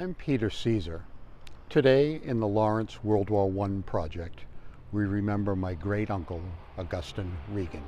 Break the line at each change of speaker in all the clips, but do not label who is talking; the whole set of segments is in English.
I'm Peter Cesar. Today in the Lawrence World War I project, we remember my great uncle, Augustine Regan.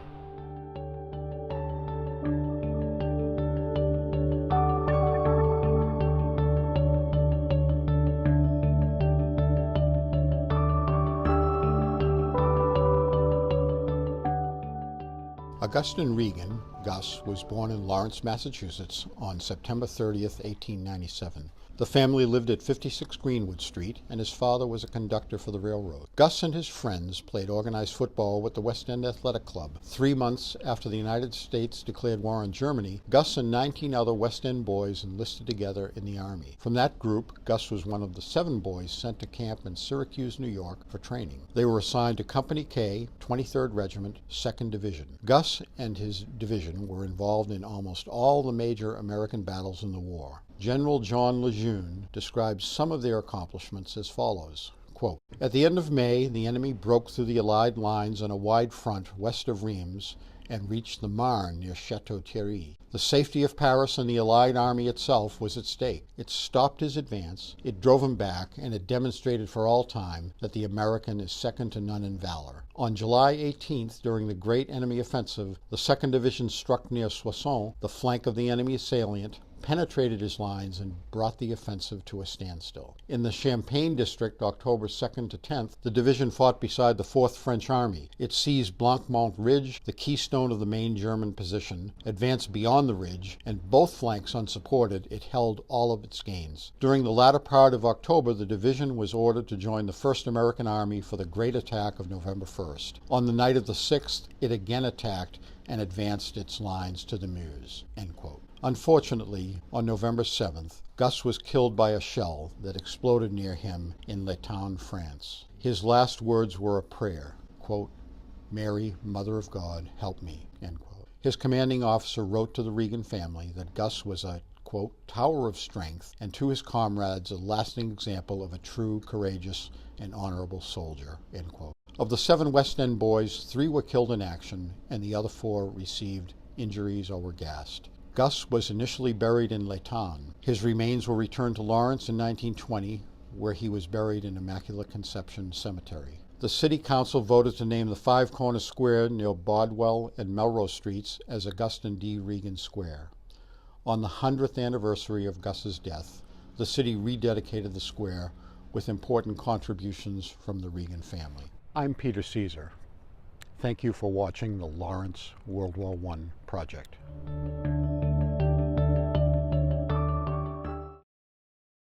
Augustine Regan, Gus, was born in Lawrence, Massachusetts on September 30th, 1897. The family lived at 56 Greenwood Street, and his father was a conductor for the railroad. Gus and his friends played organized football with the West End Athletic Club. 3 months after the United States declared war on Germany, Gus and 19 other West End boys enlisted together in the Army. From that group, Gus was one of the 7 boys sent to camp in Syracuse, New York for training. They were assigned to Company K, 23rd Regiment, 2nd Division. Gus and his division were involved in almost all the major American battles in the war. General John Lejeune describes some of their accomplishments as follows. Quote, "At the end of May, the enemy broke through the Allied lines on a wide front west of Reims and reached the Marne near Château-Thierry. The safety of Paris and the Allied army itself was at stake. It stopped his advance, it drove him back, and it demonstrated for all time that the American is second to none in valor. On July 18th, during the great enemy offensive, the 2nd Division struck near Soissons, the flank of the enemy salient, penetrated his lines and brought the offensive to a standstill. In the Champagne district, October 2nd to 10th, the division fought beside the 4th French Army. It seized Blancmont Ridge, the keystone of the main German position, advanced beyond the ridge, and both flanks unsupported, it held all of its gains. During the latter part of October, the division was ordered to join the 1st American Army for the great attack of November 1st. On the night of the 6th, it again attacked and advanced its lines to the Meuse." End quote. Unfortunately, on November 7th, Gus was killed by a shell that exploded near him in Letanne, France. His last words were a prayer, quote, "Mary, Mother of God, help me," end quote. His commanding officer wrote to the Regan family that Gus was a, quote, "tower of strength," and to his comrades a lasting example of a true, courageous, and honorable soldier, end quote. Of the 7 West End boys, 3 were killed in action, and the other 4 received injuries or were gassed. Gus was initially buried in Letanne. His remains were returned to Lawrence in 1920, where he was buried in Immaculate Conception Cemetery. The City Council voted to name the 5 Corner Square near Bodwell and Melrose Streets as Augustine D. Regan Square. On the 100th anniversary of Gus's death, the city rededicated the square with important contributions from the Regan family. I'm Peter Cesar. Thank you for watching the Lawrence World War I project.